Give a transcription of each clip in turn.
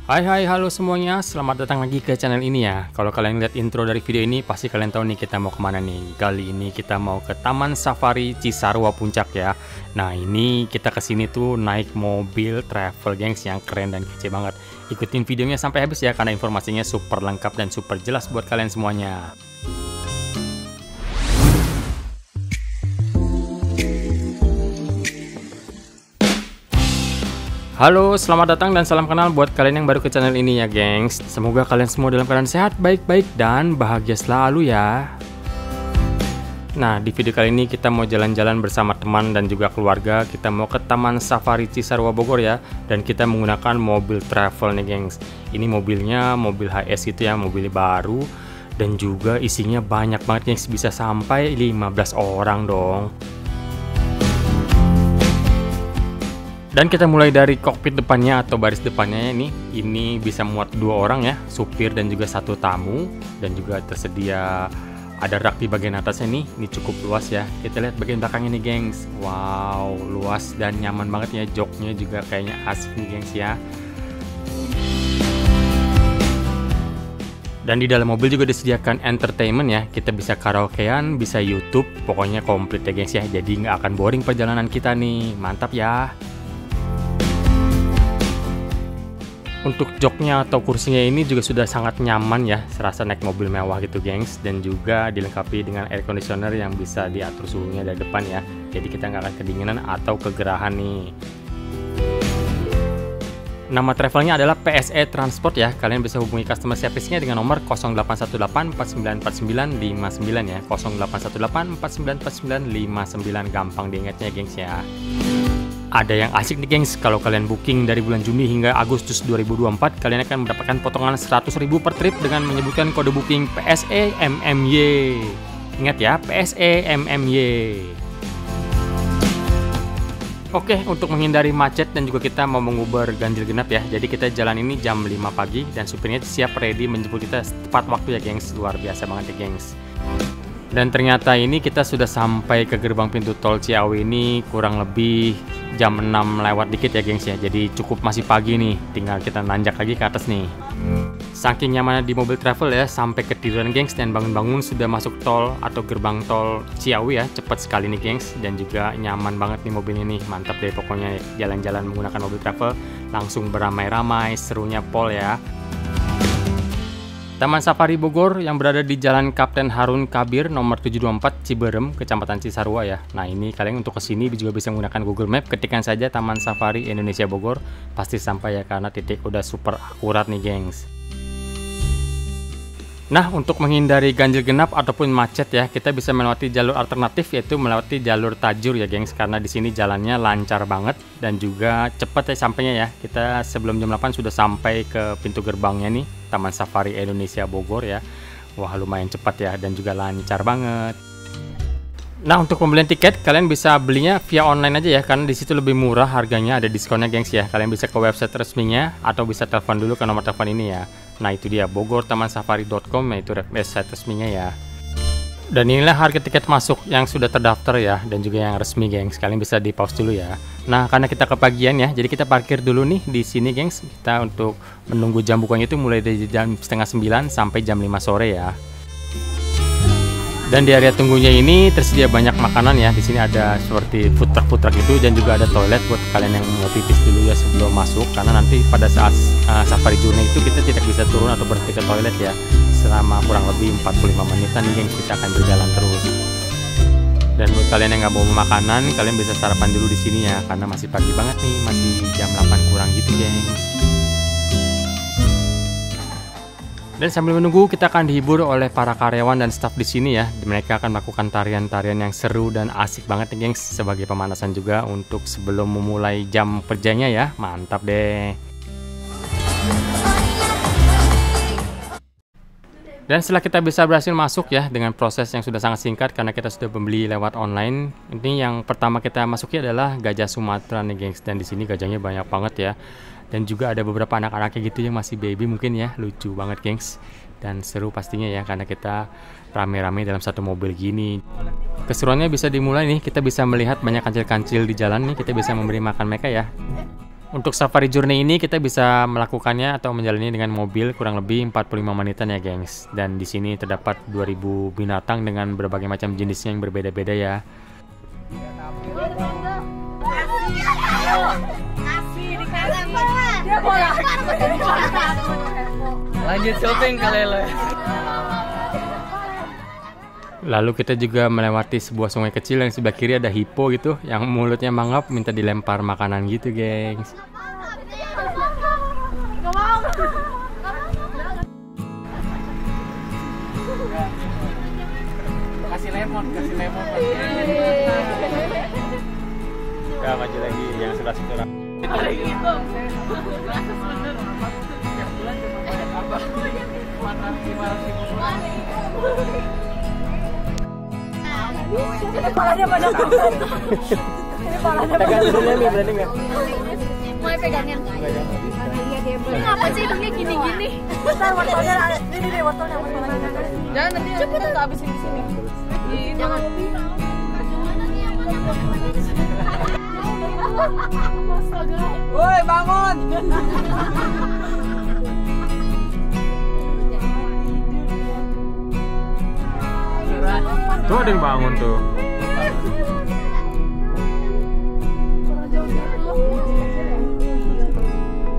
Hai halo semuanya, selamat datang lagi ke channel ini ya. Kalau kalian lihat intro dari video ini, pasti kalian tahu nih kita mau kemana nih. Kali ini kita mau ke Taman Safari Cisarua Puncak ya. Nah ini kita kesini tuh naik mobil travel gengs yang keren dan kece banget. Ikutin videonya sampai habis ya, karena informasinya super lengkap dan super jelas buat kalian semuanya. Halo, selamat datang dan salam kenal buat kalian yang baru ke channel ini ya gengs. Semoga kalian semua dalam keadaan sehat, baik-baik, dan bahagia selalu ya. Nah, di video kali ini kita mau jalan-jalan bersama teman dan juga keluarga. Kita mau ke Taman Safari Cisarua Bogor ya. Dan kita menggunakan mobil travel nih gengs. Ini mobilnya mobil HS gitu ya, mobil baru. Dan juga isinya banyak banget gengs, bisa sampai 15 orang dong. Dan kita mulai dari kokpit depannya atau baris depannya ini bisa muat 2 orang ya, supir dan juga 1 tamu, dan juga tersedia ada rak di bagian atasnya nih. Ini cukup luas ya. Kita lihat bagian belakangnya nih gengs. Wow, luas dan nyaman banget ya, joknya juga kayaknya asik nih gengs ya. Dan di dalam mobil juga disediakan entertainment ya. Kita bisa karaokean, bisa YouTube, pokoknya komplit ya gengs ya. Jadi nggak akan boring perjalanan kita nih. Mantap ya. Untuk joknya atau kursinya ini juga sudah sangat nyaman ya, serasa naik mobil mewah gitu gengs. Dan juga dilengkapi dengan air conditioner yang bisa diatur suhunya dari depan ya. Jadi kita nggak akan kedinginan atau kegerahan nih. Nama travelnya adalah PSE Transport ya. Kalian bisa hubungi customer service-nya dengan nomor 0818494959 ya. 0818494959, gampang diingatnya gengs ya. Ada yang asik nih gengs, kalau kalian booking dari bulan Juni hingga Agustus 2024, kalian akan mendapatkan potongan 100.000 per trip dengan menyebutkan kode booking PSE MMY. Ingat ya, PSE MMY. Oke, untuk menghindari macet dan juga kita mau mengubar ganjil genap ya. Jadi kita jalan ini jam 5 pagi dan supirnya siap ready menjemput kita tepat waktu ya gengs. Luar biasa banget ya gengs. Dan ternyata ini kita sudah sampai ke gerbang pintu tol Ciawi ini kurang lebih jam 6 lewat dikit ya gengs ya. Jadi cukup masih pagi nih, tinggal kita nanjak lagi ke atas nih. Saking nyamannya di mobil travel ya, sampai ketiduran gengs, dan bangun-bangun sudah masuk tol atau gerbang tol Ciawi ya. Cepat sekali nih gengs, dan juga nyaman banget nih mobil ini. Mantap deh pokoknya, jalan-jalan menggunakan mobil travel langsung beramai-ramai, serunya pol ya. Taman Safari Bogor yang berada di Jalan Kapten Harun Kabir nomor 724 Ciberem, Kecamatan Cisarua ya. Nah ini kalian untuk kesini juga bisa menggunakan Google Map, ketikkan saja Taman Safari Indonesia Bogor, pasti sampai ya, karena titik udah super akurat nih gengs. Nah untuk menghindari ganjil genap ataupun macet ya, kita bisa melewati jalur alternatif, yaitu melewati jalur tajur ya gengs, karena di sini jalannya lancar banget dan juga cepat ya sampainya ya. Kita sebelum jam 8 sudah sampai ke pintu gerbangnya nih, Taman Safari Indonesia Bogor ya. Wah lumayan cepat ya, dan juga lancar banget. Nah untuk pembelian tiket kalian bisa belinya via online aja ya, karena di situ lebih murah harganya, ada diskonnya gengs ya. Kalian bisa ke website resminya atau bisa telepon dulu ke nomor telepon ini ya. Nah itu dia, bogortamansafari.com, yaitu website resminya ya. Dan inilah harga tiket masuk yang sudah terdaftar ya, dan juga yang resmi gengs. Kalian bisa di pause dulu ya. Nah karena kita kepagian ya, jadi kita parkir dulu nih di sini gengs. Kita untuk menunggu jam bukanya itu mulai dari jam setengah 9 sampai jam 5 sore ya. Dan di area tunggunya ini tersedia banyak makanan ya. Di sini ada seperti food truck itu, dan juga ada toilet buat kalian yang mau pipis dulu ya sebelum masuk. Karena nanti pada saat safari journey itu kita tidak bisa turun atau berhenti ke toilet ya. Selama kurang lebih 45 menitan nih gengs, kita akan berjalan terus. Dan buat kalian yang nggak bawa makanan, kalian bisa sarapan dulu di sini ya, karena masih pagi banget nih, masih jam 8 kurang gitu gengs. Dan sambil menunggu, kita akan dihibur oleh para karyawan dan staf di sini ya. Mereka akan melakukan tarian-tarian yang seru dan asik banget nih gengs, sebagai pemanasan juga untuk sebelum memulai jam kerjanya ya. Mantap deh. Dan setelah kita bisa berhasil masuk ya, dengan proses yang sudah sangat singkat karena kita sudah membeli lewat online. Ini yang pertama kita masuki adalah Gajah Sumatera nih gengs, dan di sini gajahnya banyak banget ya. Dan juga ada beberapa anak-anaknya gitu yang masih baby mungkin ya, lucu banget gengs. Dan seru pastinya ya, karena kita rame-rame dalam satu mobil gini. Keseruannya bisa dimulai nih, kita bisa melihat banyak kancil-kancil di jalan nih, kita bisa memberi makan mereka ya. Untuk safari journey ini kita bisa melakukannya atau menjalani dengan mobil kurang lebih 45 menitan ya, gengs. Dan di sini terdapat 2000 binatang dengan berbagai macam jenisnya yang berbeda-beda ya. Lanjut shopping kali lo. Lalu kita juga melewati sebuah sungai kecil yang sebelah kiri ada hippo gitu, yang mulutnya mangap minta dilempar makanan gitu, gengs. Kasih lemon. Ya, maju lagi yang sebelah situ. Kepalanya pada takut. Pegang dulunya nih, berani nggak? Mau pegangin? Ini apa sih hidungnya gini-gini? Ntar wortelnya ada. Ini wortelnya. Jangan nanti cepet kita habisin di sini. Jangan. Woi, bangun. Tuh ada yang bangun tuh.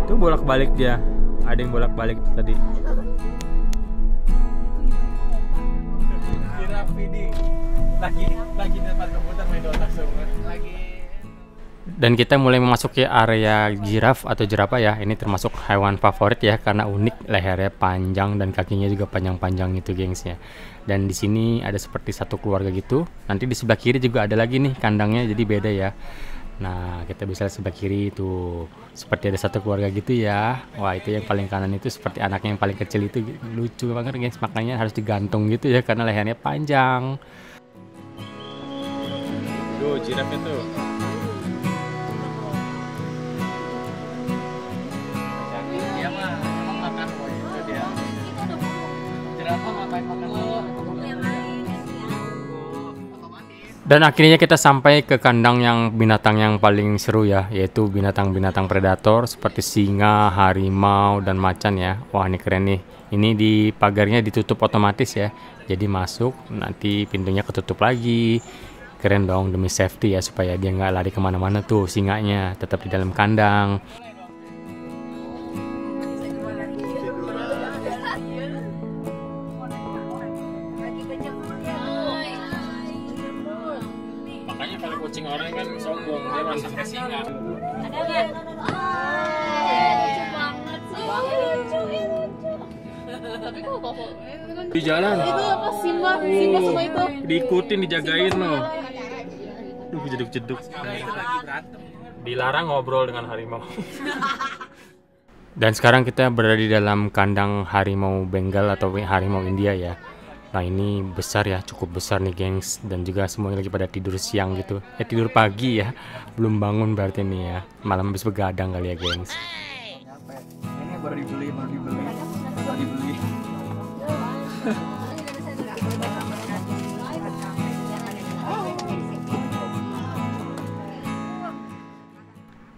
Tuh bolak-balik dia. Ada yang bolak-balik tadi. Giraffe feeding. Lagi depan komputer main Dota semua. Dan kita mulai memasuki area jiraf atau jerapah ya. Ini termasuk hewan favorit ya karena unik, lehernya panjang dan kakinya juga panjang-panjang gitu, gengs ya. Dan di sini ada seperti satu keluarga gitu. Nanti di sebelah kiri juga ada lagi nih kandangnya, jadi beda ya. Nah, kita bisa lihat sebelah kiri itu seperti ada satu keluarga gitu ya. Wah, itu yang paling kanan itu seperti anaknya yang paling kecil itu, lucu banget, gengs. Makanya harus digantung gitu ya karena lehernya panjang. Tuh, jirafnya tuh. Dia mah emang makan kok itu dia. Jerapah ngapain makan lo? Dan akhirnya kita sampai ke kandang yang binatang yang paling seru ya, yaitu binatang-binatang predator seperti singa, harimau, dan macan ya. Wah, ini keren nih. Ini di pagarnya ditutup otomatis ya. Jadi masuk, nanti pintunya ketutup lagi. Keren dong, demi safety ya, supaya dia nggak lari kemana-mana tuh singanya. Tetap di dalam kandang. Makanya kalau kucing orang kan sombong, dia merasa kayak singa. Ada nggak? Lucu banget sih. Lucu. Tapi kok Di jalan. itu apa Simba semua itu? Diikutin, dijagain loh. Duh, jeduk-jeduk. Lagi berantem. Dilarang ngobrol dengan harimau. Dan sekarang kita berada di dalam kandang harimau Bengal atau harimau India ya. Nah, ini besar ya, cukup besar nih, gengs. Dan juga semuanya lagi pada tidur siang gitu. Tidur pagi ya. Belum bangun berarti nih ya. Malam habis begadang kali ya, gengs. Ini baru dibeli.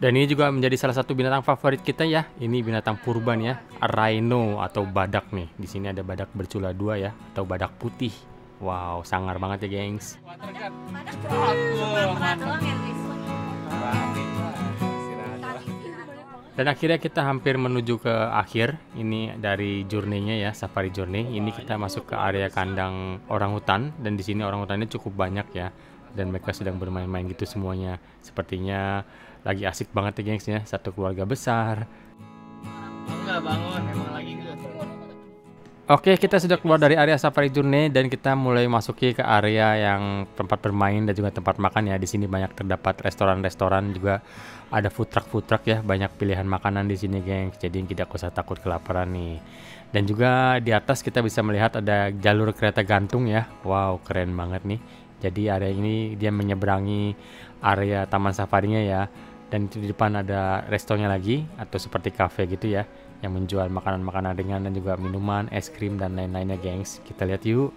Dan ini juga menjadi salah satu binatang favorit kita ya. Ini binatang purban ya, rhino atau badak nih. Di sini ada badak bercula 2 ya, atau badak putih. Wow, sangar banget ya, gengs. Dan akhirnya kita hampir menuju ke akhir. Ini dari journey-nya ya, safari journey. Ini kita masuk ke area kandang orangutan, dan di sini orangutannya cukup banyak ya. Dan mereka sedang bermain-main gitu semuanya. Sepertinya lagi asik banget ya, gengs ya, satu keluarga besar. Enggak bangun, emang lagi gitu. Oke, kita sudah keluar dari area safari journey dan kita mulai masuki ke area yang tempat bermain dan juga tempat makan ya. Di sini banyak terdapat restoran-restoran, juga ada food truck ya, banyak pilihan makanan di sini, gengs. Jadi tidak usah takut kelaparan nih. Dan juga di atas kita bisa melihat ada jalur kereta gantung ya. Wow, keren banget nih. Jadi area ini dia menyeberangi area taman safarinya ya. Dan di depan ada restonya lagi atau seperti cafe gitu ya, yang menjual makanan-makanan ringan dan juga minuman, es krim dan lain-lainnya, gengs. Kita lihat yuk.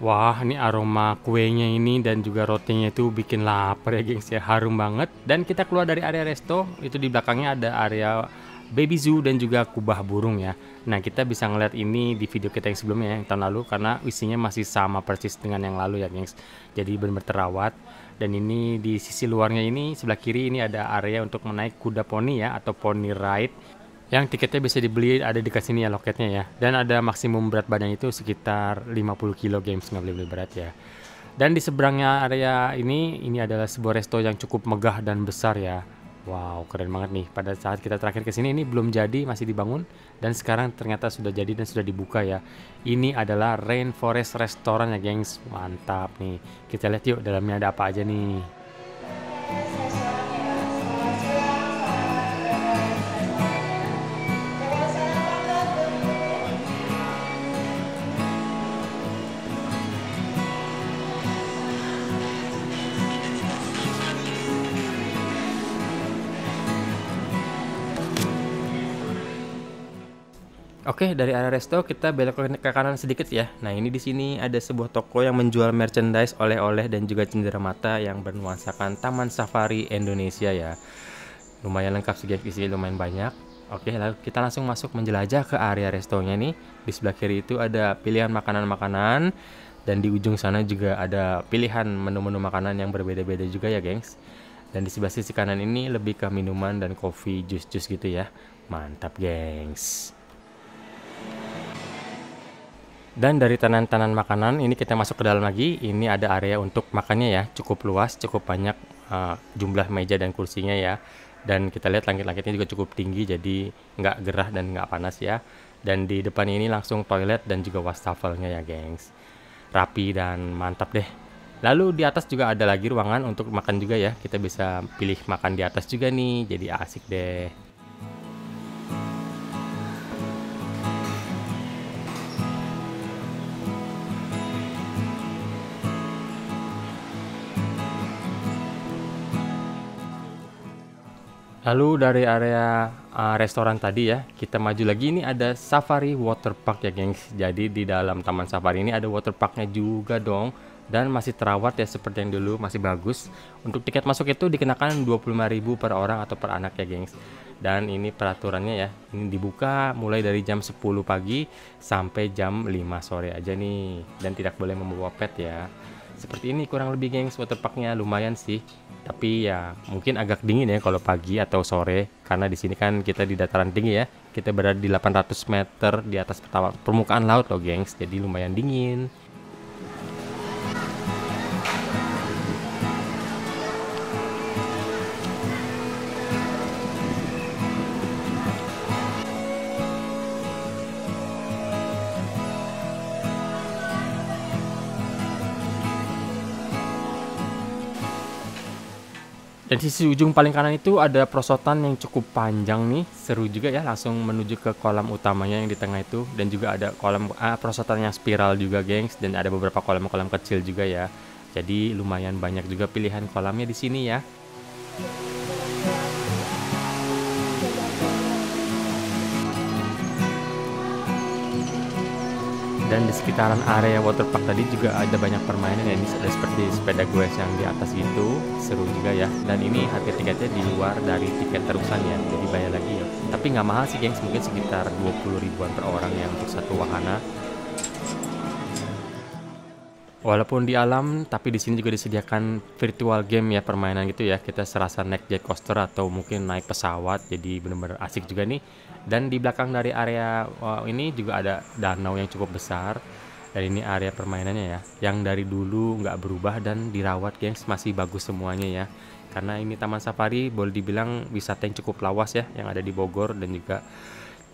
Wah, ini aroma kuenya ini dan juga rotinya itu bikin lapar ya gengs ya, harum banget. Dan kita keluar dari area resto, itu di belakangnya ada area baby zoo dan juga kubah burung ya. Nah, kita bisa ngeliat ini di video kita yang sebelumnya ya, yang tahun lalu, karena isinya masih sama persis dengan yang lalu ya gengs. Jadi benar-benar terawat. Dan ini di sisi luarnya ini, sebelah kiri ini ada area untuk menaik kuda poni ya, atau pony ride. Yang tiketnya bisa dibeli ada di sini ya loketnya ya. Dan ada maksimum berat badan itu sekitar 50 kilo games, nggak boleh berat ya. Dan di seberangnya area ini adalah sebuah resto yang cukup megah dan besar ya. Wow, keren banget nih. Pada saat kita terakhir ke sini ini belum jadi, masih dibangun. Dan sekarang ternyata sudah jadi dan sudah dibuka ya. Ini adalah Rainforest Restaurant ya gengs. Mantap nih. Kita lihat yuk dalamnya ada apa aja nih. Oke, dari area resto kita belok ke kanan sedikit ya. Nah, ini di sini ada sebuah toko yang menjual merchandise, oleh-oleh dan juga cenderamata yang bernuansakan Taman Safari Indonesia ya. Lumayan lengkap sih guys, isinya lumayan banyak. Oke, lalu kita langsung masuk menjelajah ke area restonya nih. Di sebelah kiri itu ada pilihan makanan-makanan dan di ujung sana juga ada pilihan menu-menu makanan yang berbeda-beda juga ya, gengs. Dan di sebelah sisi kanan ini lebih ke minuman dan kopi, jus-jus gitu ya. Mantap, gengs. Dan dari tenan-tenan makanan ini kita masuk ke dalam lagi. Ini ada area untuk makannya ya, cukup luas, cukup banyak jumlah meja dan kursinya ya. Dan kita lihat langit-langitnya juga cukup tinggi, jadi nggak gerah dan nggak panas ya. Dan di depan ini langsung toilet dan juga wastafelnya ya gengs. Rapi dan mantap deh. Lalu di atas juga ada lagi ruangan untuk makan juga ya. Kita bisa pilih makan di atas juga nih, jadi asik deh. Lalu dari area restoran tadi ya, kita maju lagi, ini ada Safari Water Park ya gengs. Jadi di dalam Taman Safari ini ada water parknya juga dong. Dan masih terawat ya seperti yang dulu, masih bagus. Untuk tiket masuk itu dikenakan 25.000 per orang atau per anak ya gengs. Dan ini peraturannya ya, ini dibuka mulai dari jam 10 pagi sampai jam 5 sore aja nih. Dan tidak boleh membawa pet ya. Seperti ini kurang lebih gengs, waterparknya lumayan sih. Tapi ya mungkin agak dingin ya kalau pagi atau sore, karena di sini kan kita di dataran tinggi ya. Kita berada di 800 meter di atas permukaan laut loh gengs, jadi lumayan dingin. Dan sisi ujung paling kanan itu ada perosotan yang cukup panjang nih, seru juga ya, langsung menuju ke kolam utamanya yang di tengah itu. Dan juga ada kolam perosotan yang spiral juga gengs, dan ada beberapa kolam-kolam kecil juga ya. Jadi lumayan banyak juga pilihan kolamnya di sini ya. Dan di sekitaran area waterpark tadi juga ada banyak permainan ya, ini ada seperti sepeda goes yang di atas gitu, seru juga ya. Dan ini harga tiketnya di luar dari tiket terusan ya, jadi bayar lagi ya. Tapi nggak mahal sih gengs, mungkin sekitar 20 ribuan per orang ya untuk satu wahana. Walaupun di alam, tapi di sini juga disediakan virtual game ya, permainan gitu ya. Kita serasa naik jet coaster atau mungkin naik pesawat, jadi bener-bener asik juga nih. Dan di belakang dari area ini juga ada danau yang cukup besar. Dan ini area permainannya ya, yang dari dulu nggak berubah dan dirawat gengs, masih bagus semuanya ya. Karena ini Taman Safari boleh dibilang wisata yang cukup lawas ya, yang ada di Bogor dan juga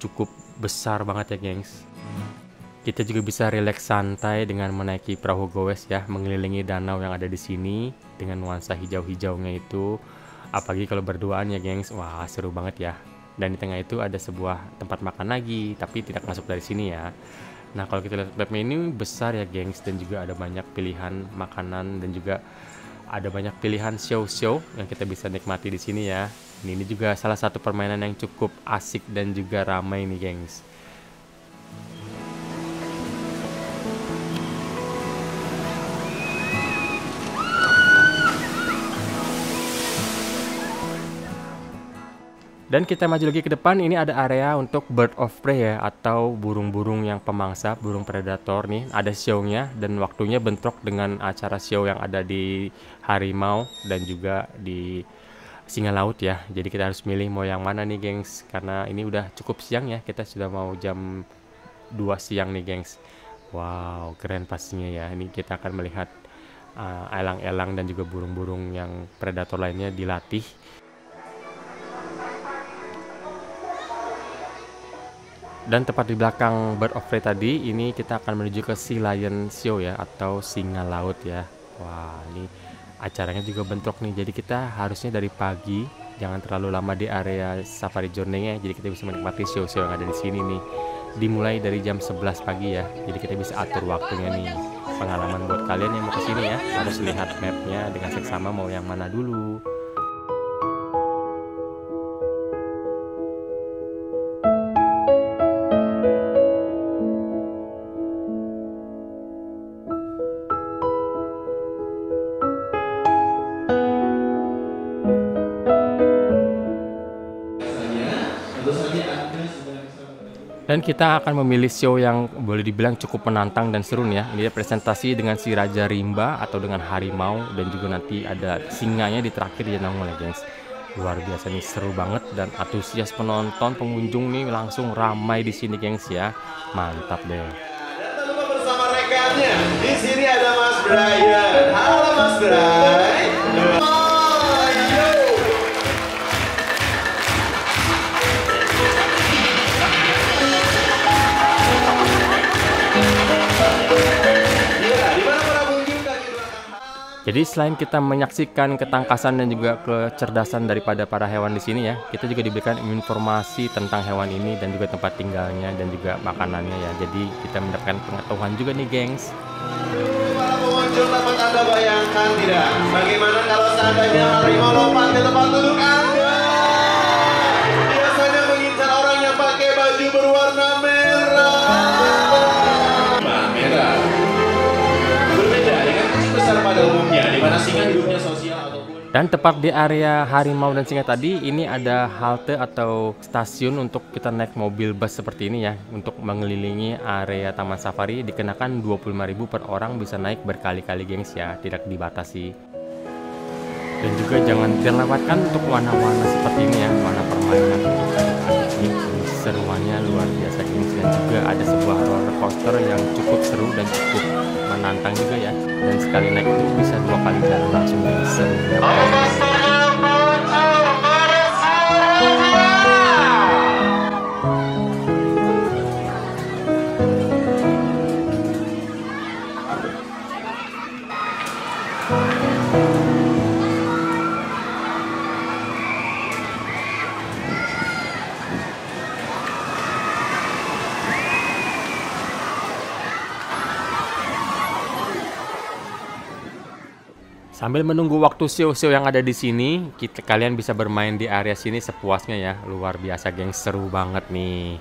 cukup besar banget ya gengs. Kita juga bisa rileks santai dengan menaiki perahu goes ya, mengelilingi danau yang ada di sini dengan nuansa hijau-hijaunya itu. Apalagi kalau berduaan ya gengs, wah seru banget ya. Dan di tengah itu ada sebuah tempat makan lagi, tapi tidak masuk dari sini ya. Nah kalau kita lihat web menu besar ya gengs, dan juga ada banyak pilihan makanan dan juga ada banyak pilihan show-show yang kita bisa nikmati di sini ya. Ini juga salah satu permainan yang cukup asik dan juga ramai nih gengs. Dan kita maju lagi ke depan, ini ada area untuk bird of prey ya, atau burung-burung yang pemangsa, burung predator nih. Ada show-nya dan waktunya bentrok dengan acara show yang ada di harimau dan juga di singa laut ya. Jadi kita harus milih mau yang mana nih gengs, karena ini udah cukup siang ya, kita sudah mau jam 2 siang nih gengs. Wow, keren pastinya ya. Ini kita akan melihat elang-elang dan juga burung-burung yang predator lainnya dilatih. Dan tepat di belakang bird of prey tadi, ini kita akan menuju ke Sea Lion Show ya, atau singa laut ya. Wah, ini acaranya juga bentrok nih. Jadi kita harusnya dari pagi, jangan terlalu lama di area safari journey-nya. Jadi kita bisa menikmati show-show yang ada di sini nih. Dimulai dari jam 11 pagi ya. Jadi kita bisa atur waktunya nih. Pengalaman buat kalian yang mau ke sini ya, harus lihat map-nya dengan seksama mau yang mana dulu. Dan kita akan memilih show yang boleh dibilang cukup menantang dan seru nih ya. Ini presentasi dengan si Raja Rimba atau dengan harimau, dan juga nanti ada singanya di terakhir ya nongol ya gengs. Luar biasa nih, seru banget, dan antusias penonton pengunjung nih langsung ramai di sini gengs ya. Mantap deh. Dan tak lupa bersama rekannya. Di sini ada Mas Brian. Halo Mas Brian. Jadi selain kita menyaksikan ketangkasan dan juga kecerdasan daripada para hewan di sini ya, kita juga diberikan informasi tentang hewan ini dan juga tempat tinggalnya dan juga makanannya ya. Jadi kita mendapatkan pengetahuan juga nih gengs. Para pengunjung, dapat Anda bayangkan tidak? Bagaimana kalau seandainya harimau lompat ke tempat duduk Anda? Biasanya mengincar orang yang pakai baju berwarna merah. Merah. Berbeda dengan kucing besar pada umumnya, di mana singa hidupnya sosial ataupun. Dan tepat di area harimau dan singa tadi, ini ada halte atau stasiun untuk kita naik mobil bus seperti ini ya, untuk mengelilingi area Taman Safari. Dikenakan 25.000 per orang, bisa naik berkali-kali gengs ya, tidak dibatasi. Dan juga jangan terlewatkan untuk warna-warna seperti ini ya, warna permainan untuk adik-adik ini. Seruannya luar biasa gengs, dan juga ada sebuah roller coaster yang cukup seru dan cukup menantang juga ya. Dan sekali naik itu bisa 2 kali jalan langsung, jadi serunya. Sambil menunggu waktu show-show yang ada di sini, kalian bisa bermain di area sini sepuasnya ya. Luar biasa geng, seru banget nih.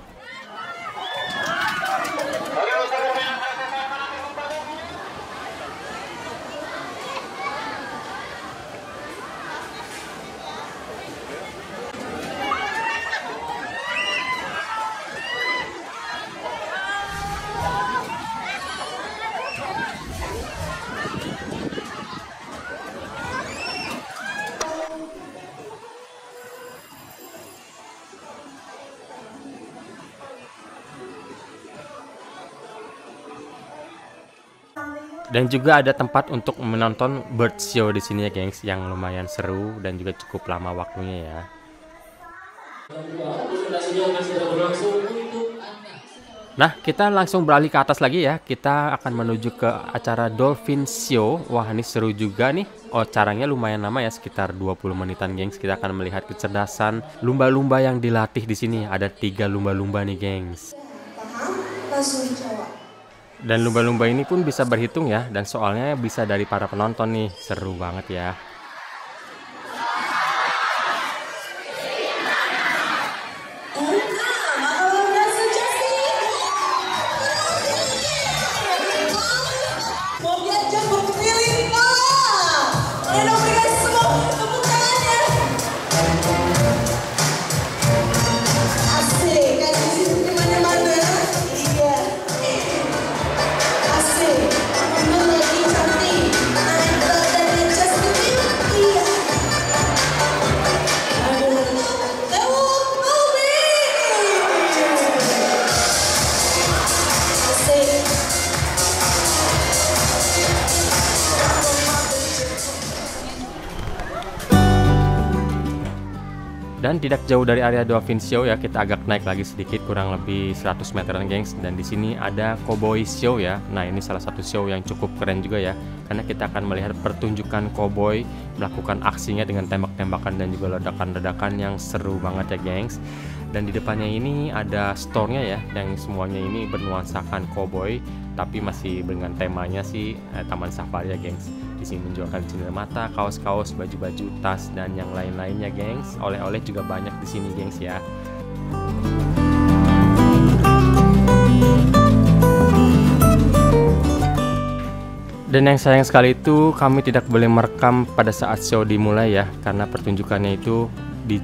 Dan juga ada tempat untuk menonton bird show di sini ya gengs, yang lumayan seru dan juga cukup lama waktunya ya. Nah, kita langsung beralih ke atas lagi ya. Kita akan menuju ke acara Dolphin Show. Wah, ini seru juga nih. Oh, caranya lumayan lama ya, sekitar 20 menitan gengs. Kita akan melihat kecerdasan lumba-lumba yang dilatih di sini. Ada 3 lumba-lumba nih gengs. Langsung dijawab. Dan lumba-lumba ini pun bisa berhitung ya, dan soalnya bisa dari para penonton nih. Seru banget ya. Dan tidak jauh dari area Dolphin Show ya, kita agak naik lagi sedikit, kurang lebih 100 meteran gengs. Dan di sini ada Cowboy Show ya. Nah ini salah satu show yang cukup keren juga ya, karena kita akan melihat pertunjukan cowboy melakukan aksinya dengan tembak-tembakan dan juga ledakan-ledakan yang seru banget ya gengs. Dan di depannya ini ada store-nya ya, yang semuanya ini bernuansakan cowboy, tapi masih dengan temanya sih taman safari ya gengs. Di sini menjualkan cindera mata, kaos-kaos, baju-baju, tas, dan yang lain-lainnya gengs. Oleh-oleh juga banyak di sini gengs ya. Dan yang sayang sekali itu kami tidak boleh merekam pada saat show dimulai ya, karena pertunjukannya itu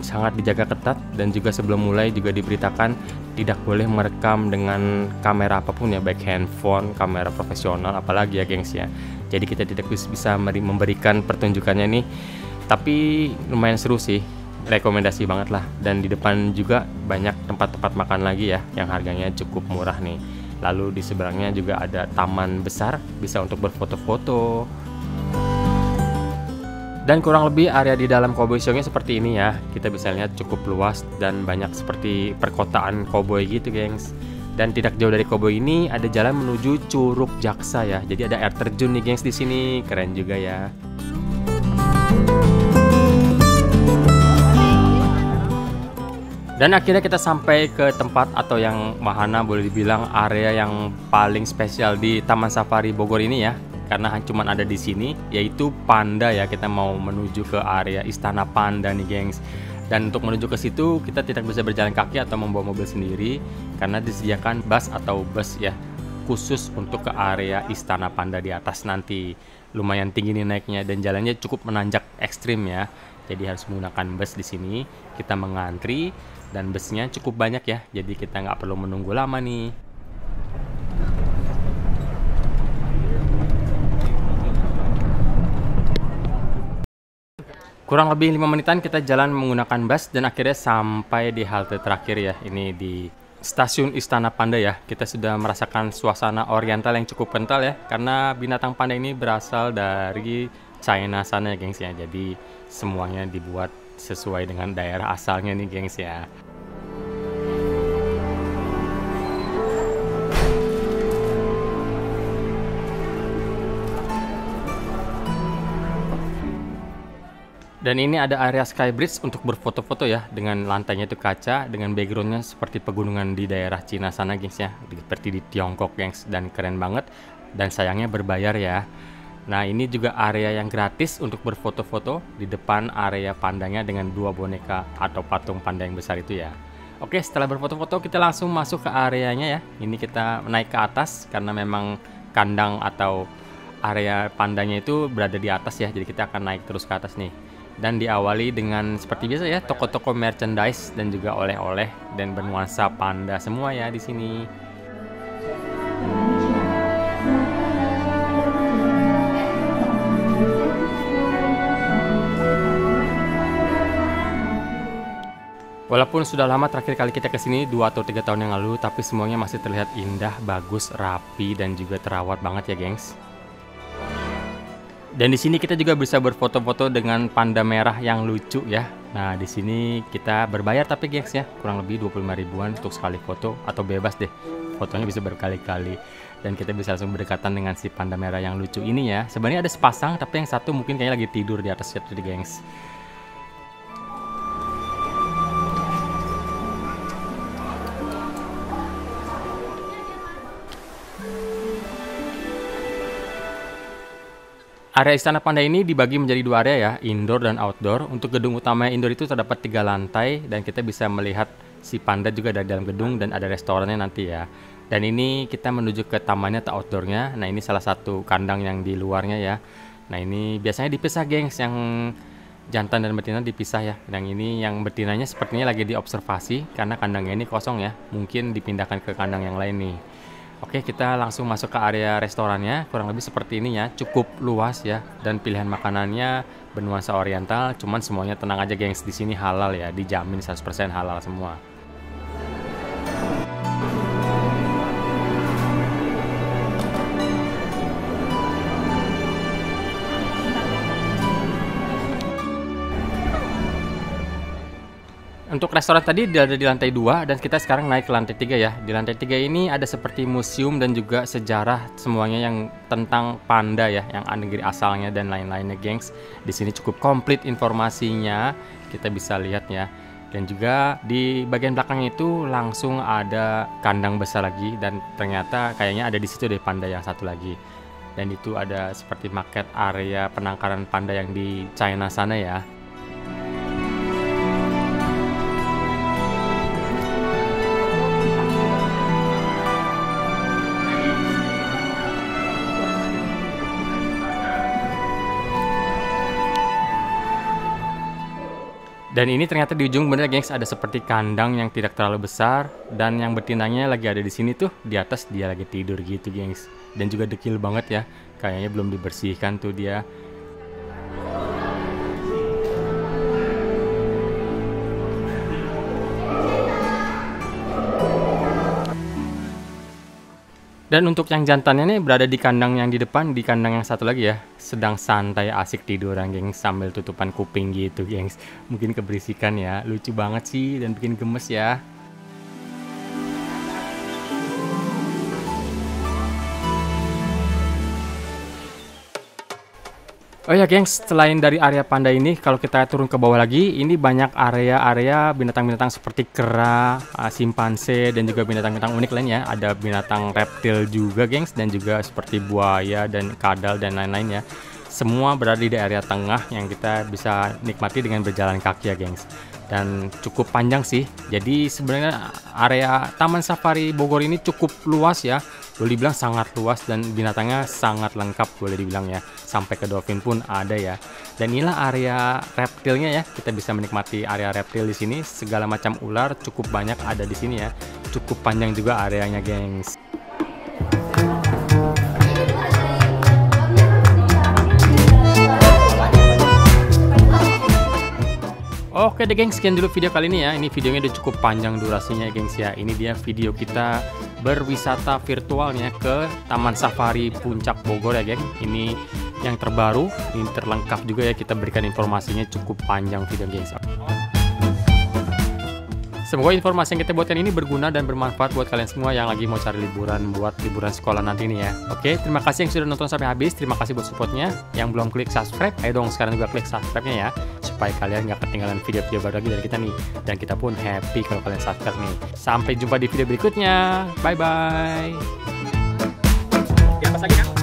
sangat dijaga ketat, dan juga sebelum mulai juga diberitakan tidak boleh merekam dengan kamera apapun ya, baik handphone, kamera profesional, apalagi ya gengs ya. Jadi kita tidak bisa memberikan pertunjukannya nih, tapi lumayan seru sih, rekomendasi banget lah. Dan di depan juga banyak tempat-tempat makan lagi ya, yang harganya cukup murah nih. Lalu di seberangnya juga ada taman besar, bisa untuk berfoto-foto. Dan kurang lebih area di dalam Cowboy Show-nya seperti ini ya. Kita bisa lihat cukup luas dan banyak seperti perkotaan cowboy gitu gengs. Dan tidak jauh dari cowboy ini ada jalan menuju Curug Jaksa ya. Jadi ada air terjun nih gengs di sini, keren juga ya. Dan akhirnya kita sampai ke tempat atau yang wahana boleh dibilang area yang paling spesial di Taman Safari Bogor ini ya. Karena cuma ada di sini, yaitu Panda ya. Kita mau menuju ke area Istana Panda nih gengs. Dan untuk menuju ke situ kita tidak bisa berjalan kaki atau membawa mobil sendiri, karena disediakan bus atau bus ya khusus untuk ke area Istana Panda di atas nanti. Lumayan tinggi nih naiknya dan jalannya cukup menanjak ekstrim ya. Jadi harus menggunakan bus di sini. Kita mengantri dan busnya cukup banyak ya. Jadi kita nggak perlu menunggu lama nih. Kurang lebih 5 menitan kita jalan menggunakan bus dan akhirnya sampai di halte terakhir ya. Ini di Stasiun Istana Panda ya. Kita sudah merasakan suasana oriental yang cukup kental ya, karena binatang panda ini berasal dari China sana ya gengs ya. Jadi semuanya dibuat sesuai dengan daerah asalnya nih gengs ya. Dan ini ada area Skybridge untuk berfoto-foto ya, dengan lantainya itu kaca, dengan backgroundnya seperti pegunungan di daerah Cina sana gengs ya, seperti di Tiongkok gengs, dan keren banget. Dan sayangnya berbayar ya. Nah ini juga area yang gratis untuk berfoto-foto di depan area pandanya dengan 2 boneka atau patung panda yang besar itu ya. Oke, setelah berfoto-foto kita langsung masuk ke areanya ya. Ini kita naik ke atas karena memang kandang atau area pandanya itu berada di atas ya, jadi kita akan naik terus ke atas nih. Dan diawali dengan seperti biasa ya, toko-toko merchandise dan juga oleh-oleh dan bernuansa panda semua ya di sini. Walaupun sudah lama terakhir kali kita kesini 2 atau 3 tahun yang lalu, tapi semuanya masih terlihat indah, bagus, rapi, dan juga terawat banget ya gengs. Dan di sini kita juga bisa berfoto-foto dengan panda merah yang lucu ya. Nah, di sini kita berbayar tapi gengs ya, kurang lebih 25 ribuan untuk sekali foto, atau bebas deh. Fotonya bisa berkali-kali. Dan kita bisa langsung berdekatan dengan si panda merah yang lucu ini ya. Sebenarnya ada sepasang, tapi yang satu mungkin kayaknya lagi tidur di atas situ gengs. Area Istana Panda ini dibagi menjadi 2 area ya, indoor dan outdoor. Untuk gedung utama indoor itu terdapat 3 lantai dan kita bisa melihat si panda juga dari dalam gedung dan ada restorannya nanti ya. Dan ini kita menuju ke tamannya atau outdoornya. Nah ini salah satu kandang yang di luarnya ya. Nah ini biasanya dipisah gengs, yang jantan dan betina dipisah ya. Yang ini yang betinanya sepertinya lagi diobservasi karena kandangnya ini kosong ya. Mungkin dipindahkan ke kandang yang lain nih. Oke, kita langsung masuk ke area restorannya. Kurang lebih seperti ini ya, cukup luas ya, dan pilihan makanannya bernuansa oriental. Cuman semuanya tenang aja gengs, di sini halal ya, dijamin 100% halal semua. Untuk restoran tadi ada di lantai 2 dan kita sekarang naik ke lantai 3 ya. Di lantai 3 ini ada seperti museum dan juga sejarah semuanya yang tentang panda ya, yang negeri asalnya dan lain-lainnya, gengs. Di sini cukup komplit informasinya, kita bisa lihat ya. Dan juga di bagian belakangnya itu langsung ada kandang besar lagi dan ternyata kayaknya ada di situ deh panda yang satu lagi. Dan itu ada seperti market area penangkaran panda yang di China sana ya. Dan ini ternyata di ujung bener gengs ada seperti kandang yang tidak terlalu besar dan yang betinanya lagi ada di sini tuh, di atas dia lagi tidur gitu gengs. Dan juga dekil banget ya, kayaknya belum dibersihkan tuh dia. Dan untuk yang jantannya nih berada di kandang yang di depan, di kandang yang satu lagi ya, sedang santai asik tiduran gengs sambil tutupan kuping gitu gengs. Mungkin keberisikan ya, lucu banget sih dan bikin gemes ya. Oh ya gengs, selain dari area panda ini, kalau kita turun ke bawah lagi, ini banyak area-area binatang-binatang seperti kera, simpanse, dan juga binatang-binatang unik lainnya. Ada binatang reptil juga gengs, dan juga seperti buaya dan kadal dan lain-lain ya. Semua berada di area tengah yang kita bisa nikmati dengan berjalan kaki ya gengs. Dan cukup panjang sih, jadi sebenarnya area Taman Safari Bogor ini cukup luas ya. Boleh dibilang sangat luas dan binatangnya sangat lengkap boleh dibilang ya. Sampai ke dolphin pun ada ya. Dan inilah area reptilnya ya. Kita bisa menikmati area reptil di sini. Segala macam ular cukup banyak ada di sini ya. Cukup panjang juga areanya, gengs. Oke deh gengs, sekian dulu video kali ini ya. Ini videonya udah cukup panjang durasinya gengs ya. Ini dia video kita berwisata virtualnya ke Taman Safari Puncak Bogor ya geng. Ini yang terbaru, ini terlengkap juga ya, kita berikan informasinya cukup panjang video gengs. Semoga informasi yang kita buatkan ini berguna dan bermanfaat buat kalian semua yang lagi mau cari liburan buat liburan sekolah nanti nih ya. Oke, terima kasih yang sudah nonton sampai habis. Terima kasih buat supportnya. Yang belum klik subscribe, ayo dong sekarang juga klik subscribe-nya ya, supaya kalian nggak ketinggalan video-video baru lagi dari kita nih. Dan kita pun happy kalau kalian subscribe nih. Sampai jumpa di video berikutnya. Bye-bye. Kita pas lagi ya.